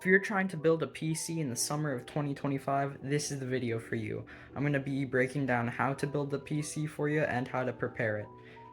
If you're trying to build a PC in the summer of 2025, this is the video for you. I'm going to be breaking down how to build the PC for you and how to prepare it.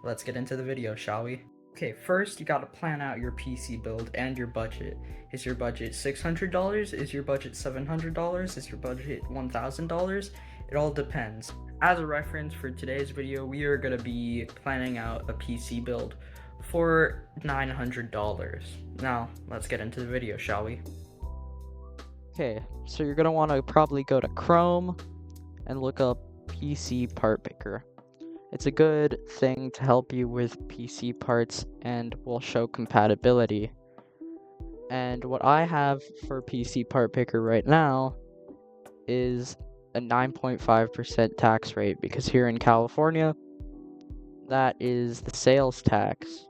Let's get into the video, shall we? Okay, first you gotta plan out your PC build and your budget. Is your budget $600? Is your budget $700? Is your budget $1,000? It all depends. As a reference for today's video, we are gonna be planning out a PC build for $900. Now, let's get into the video, shall we? Okay, so you're going to want to probably go to Chrome and look up PC Part Picker. It's a good thing to help you with PC parts and will show compatibility. And what I have for PC Part Picker right now is a 9.5% tax rate, because here in California, that is the sales tax.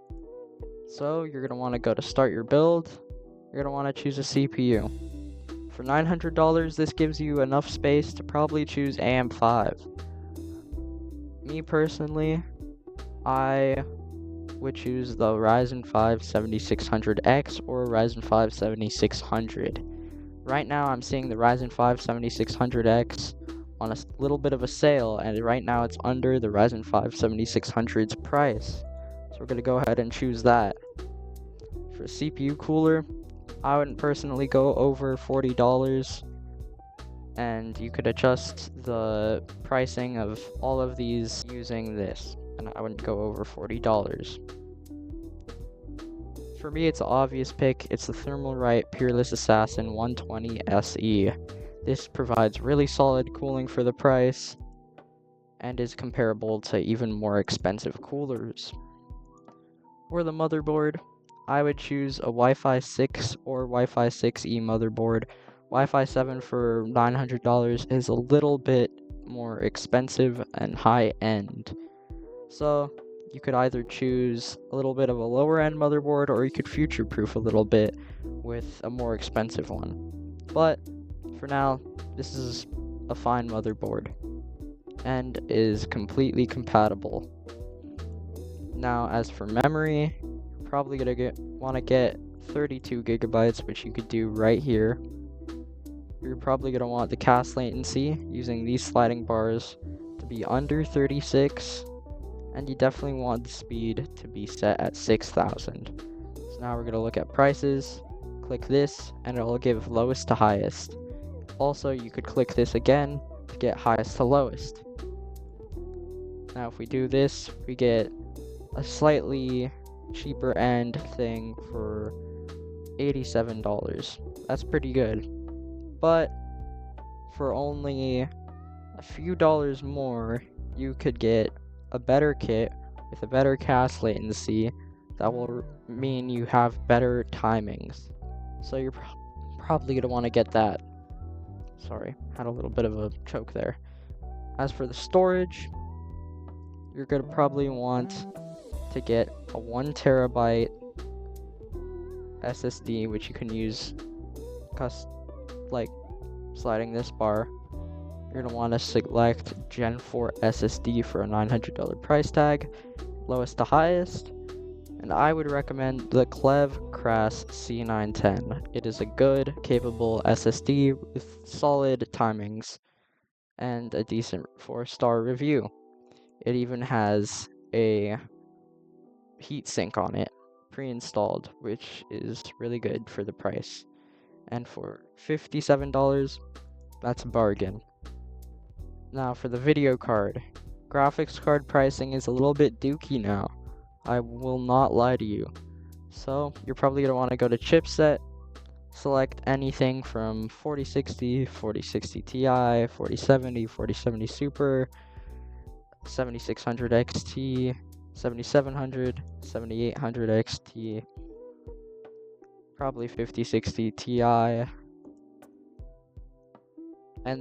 So you're going to want to go to start your build. You're going to want to choose a CPU. For $900, this gives you enough space to probably choose AM5. Me personally, I would choose the Ryzen 5 7600X or Ryzen 5 7600. Right now, I'm seeing the Ryzen 5 7600X on a little bit of a sale, and right now it's under the Ryzen 5 7600's price. So we're going to go ahead and choose that. For CPU cooler, I wouldn't personally go over $40, and you could adjust the pricing of all of these using this, and I wouldn't go over $40. For me, it's an obvious pick. It's the Thermalright Peerless Assassin 120 SE. This provides really solid cooling for the price and is comparable to even more expensive coolers. For the motherboard, I would choose a Wi-Fi 6 or Wi-Fi 6E motherboard. Wi-Fi 7 for $900 is a little bit more expensive and high-end. So you could either choose a little bit of a lower-end motherboard, or you could future-proof a little bit with a more expensive one. But for now, this is a fine motherboard and is completely compatible. Now, as for memory, probably gonna want to get 32 gigabytes, which you could do right here. You're probably gonna want the cast latency using these sliding bars to be under 36, and you definitely want the speed to be set at 6,000. So now we're gonna look at prices. Click this and it'll give lowest to highest. Also, you could click this again to get highest to lowest. Now if we do this, we get a slightly cheaper end thing for $87. That's pretty good. But for only a few dollars more, you could get a better kit with a better cast latency that will mean you have better timings. So you're probably going to want to get that. Sorry, had a little bit of a choke there. As for the storage, you're going to probably want to get a 1 terabyte SSD, which you can use like sliding this bar. You're gonna want to select Gen 4 SSD for a $900 price tag, lowest to highest, and I would recommend the Clev Cras C910. It is a good, capable SSD with solid timings and a decent 4-star review. It even has a heatsink on it pre-installed, which is really good for the price. And for $57, that's a bargain. Now for the video card, graphics card pricing is a little bit dookie now. I will not lie to you. So you're probably going to want to go to chipset, select anything from 4060, 4060 Ti, 4070, 4070 Super, 7600 XT, 7700, 7800 XT, probably 5060 Ti, and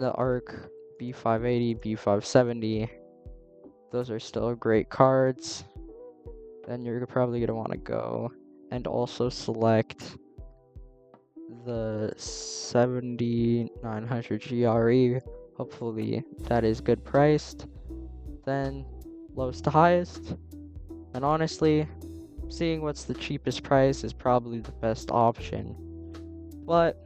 the ARC B580, B570. Those are still great cards. Then you're probably going to want to go and also select the 7900 GRE. Hopefully that is good priced. Then lowest to highest. And honestly, seeing what's the cheapest price is probably the best option. But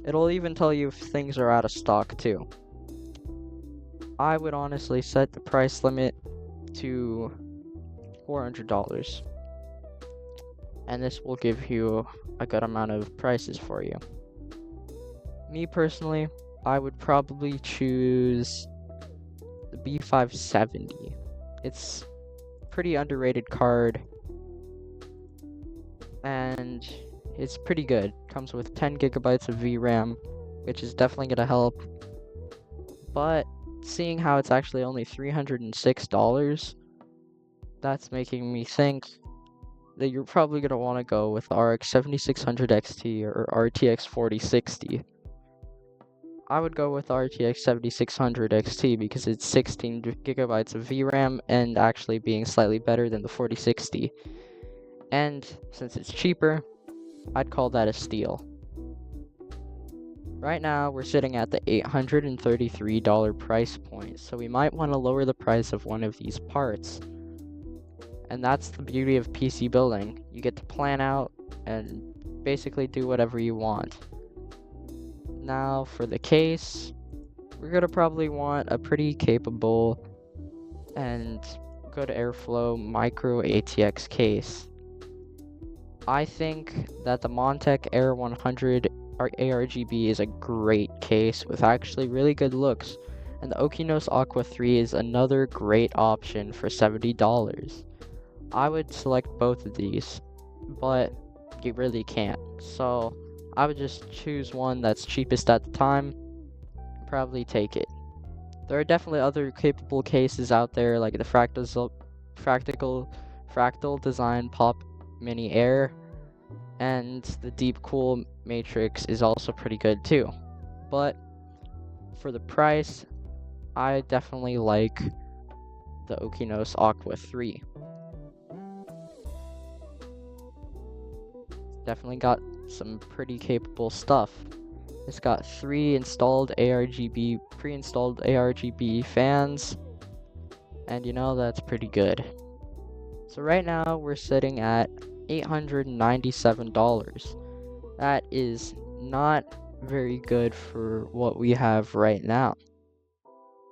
it'll even tell you if things are out of stock too. I would honestly set the price limit to $400, and this will give you a good amount of prices for you. Me personally, I would probably choose the B570. It's a pretty underrated card, and it's pretty good. Comes with 10 gigabytes of VRAM, which is definitely going to help. But seeing how it's actually only $306, that's making me think that you're probably going to want to go with RX 7600 XT or RTX 4060. I would go with RTX 7600 XT because it's 16 gigabytes of VRAM and actually being slightly better than the 4060. And since it's cheaper, I'd call that a steal. Right now, we're sitting at the $833 price point, so we might want to lower the price of one of these parts. And that's the beauty of PC building. You get to plan out and basically do whatever you want. Now, for the case, we're going to probably want a pretty capable and good airflow micro ATX case. I think that the Montech Air 100 ARGB is a great case with actually really good looks, and the Okinos Aqua 3 is another great option for $70. I would select both of these, but you really can't, so I would just choose one that's cheapest at the time and probably take it. There are definitely other capable cases out there like the Fractal Design Pop Mini Air, and the Deep Cool Matrix is also pretty good too. But for the price, I definitely like the Okinos Aqua 3. Definitely got some pretty capable stuff. It's got 3 pre-installed ARGB fans, and you know that's pretty good. So right now we're sitting at $897. That is not very good for what we have right now.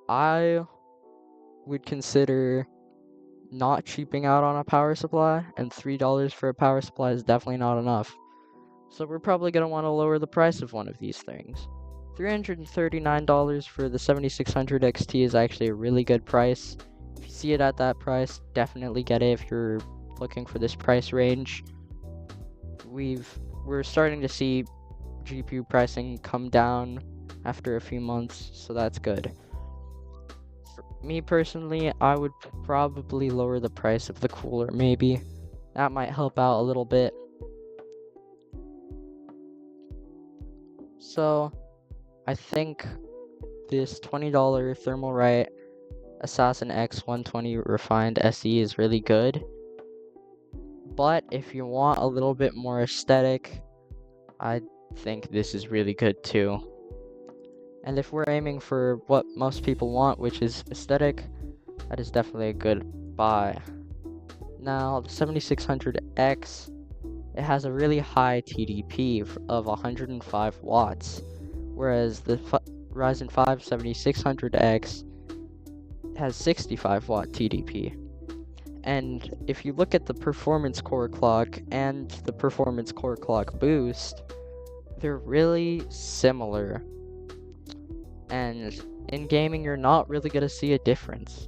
I would consider not cheaping out on a power supply, and $3 for a power supply is definitely not enough. So we're probably going to want to lower the price of one of these things. $339 for the 7600 XT is actually a really good price. If you see it at that price, definitely get it if you're looking for this price range. We're starting to see GPU pricing come down after a few months, so that's good. For me personally, I would probably lower the price of the cooler, maybe. That might help out a little bit. So, I think this $20 Thermalright Assassin X120 Refined SE is really good. But if you want a little bit more aesthetic, I think this is really good too. And if we're aiming for what most people want, which is aesthetic, that is definitely a good buy. Now, the 7600X, it has a really high TDP of 105 watts, whereas the Ryzen 5 7600X has 65 watt TDP. And if you look at the performance core clock and the performance core clock boost, they're really similar. And in gaming, you're not really going to see a difference.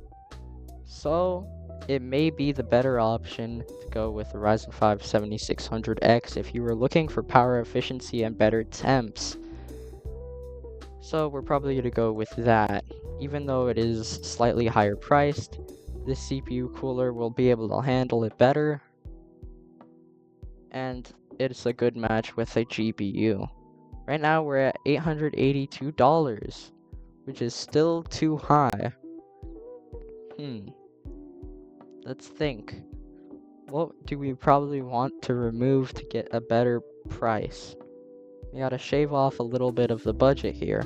So it may be the better option to go with the Ryzen 5 7600X if you were looking for power efficiency and better temps. So we're probably going to go with that. Even though it is slightly higher priced, this CPU cooler will be able to handle it better, and it's a good match with a GPU. Right now we're at $882, which is still too high. Let's think. What do we probably want to remove to get a better price? We gotta shave off a little bit of the budget here.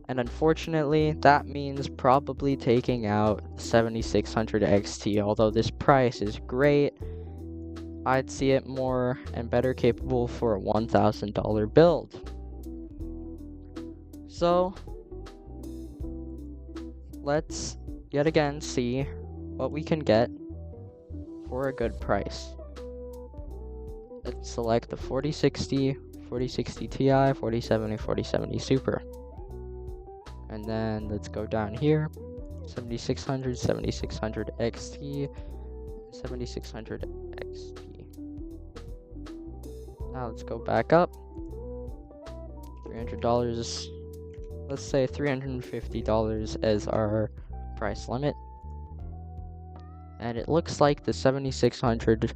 And unfortunately, that means probably taking out 7600 XT, although this price is great. I'd see it more and better capable for a $1,000 build. So, let's yet again see what we can get for a good price. Let's select the 4060, 4060 Ti, 4070, 4070 Super. And then let's go down here, 7600, 7600 XT, 7600 XT. Now let's go back up. $300, let's say $350 as our price limit. And it looks like the 7600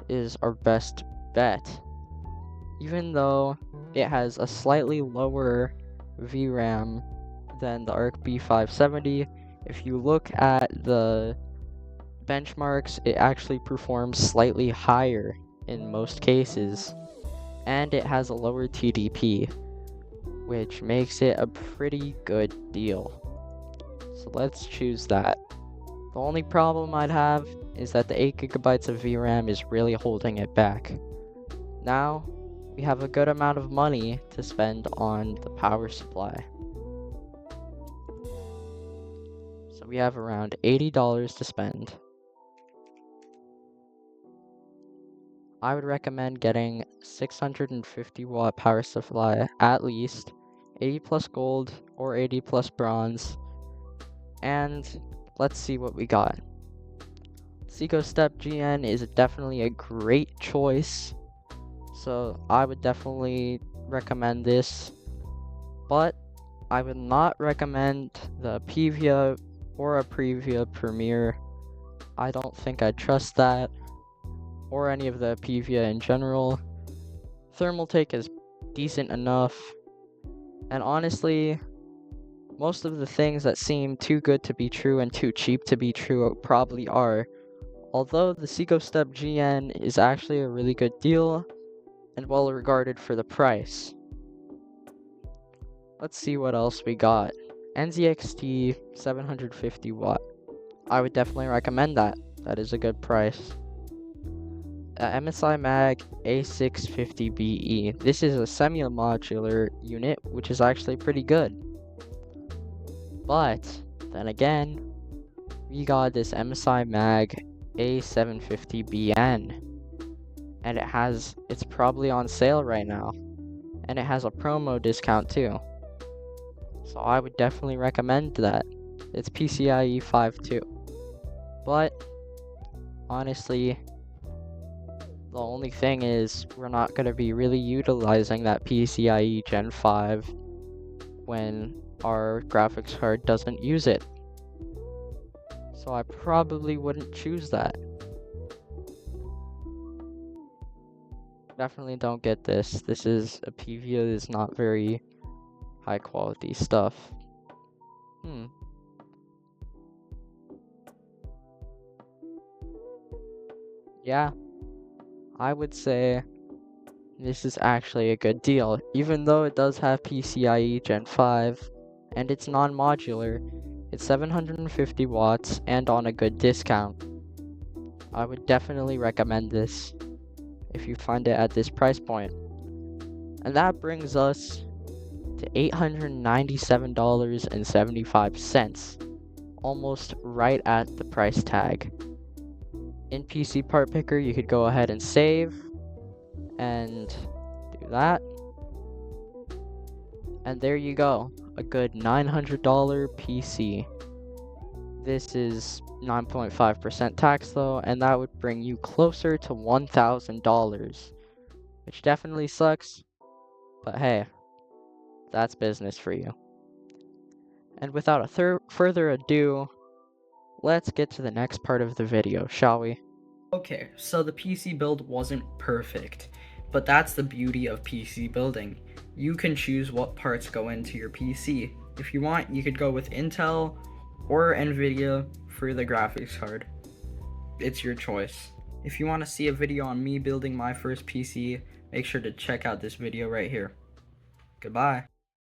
is our best bet. Even though it has a slightly lower VRAM than the ARC B570, if you look at the benchmarks, it actually performs slightly higher in most cases, and it has a lower TDP, which makes it a pretty good deal. So let's choose that. The only problem I'd have is that the 8GB of VRAM is really holding it back. Now, we have a good amount of money to spend on the power supply. So we have around $80 to spend. I would recommend getting 650 watt power supply at least, 80 plus gold or 80 plus bronze, and let's see what we got. SecoStep GN is definitely a great choice, so I would definitely recommend this, but I would not recommend the Pevia or a Previa Premier. I don't think I'd trust that, or any of the Pevia in general. Thermaltake is decent enough, and honestly, most of the things that seem too good to be true and too cheap to be true probably are. Although the SecoStep GN is actually a really good deal and well regarded for the price. Let's see what else we got. NZXT 750 watt. I would definitely recommend that. That is a good price. MSI Mag A650BE. This is a semi-modular unit, which is actually pretty good. But then again, we got this MSI Mag A750BN, and it's probably on sale right now, and it has a promo discount too. So I would definitely recommend that. It's PCIe 5.2. But honestly, the only thing is we're not going to be really utilizing that PCIe Gen 5 when our graphics card doesn't use it. So I probably wouldn't choose that. Definitely don't get this. This is a Pevia, is not very high quality stuff. Yeah, I would say this is actually a good deal, even though it does have PCIe Gen 5 and it's non-modular. It's 750 watts and on a good discount. I would definitely recommend this if you find it at this price point. And that brings us to $897.75, almost right at the price tag. In PC Part Picker, you could go ahead and save and do that. And there you go, a good $900 PC. This is 9.5% tax though, and that would bring you closer to $1,000, which definitely sucks, but hey, that's business for you. And without a further ado, let's get to the next part of the video, shall we? Okay, so the PC build wasn't perfect, but that's the beauty of PC building. You can choose what parts go into your PC. If you want, you could go with Intel or Nvidia for the graphics card. It's your choice. If you want to see a video on me building my first PC, make sure to check out this video right here. Goodbye.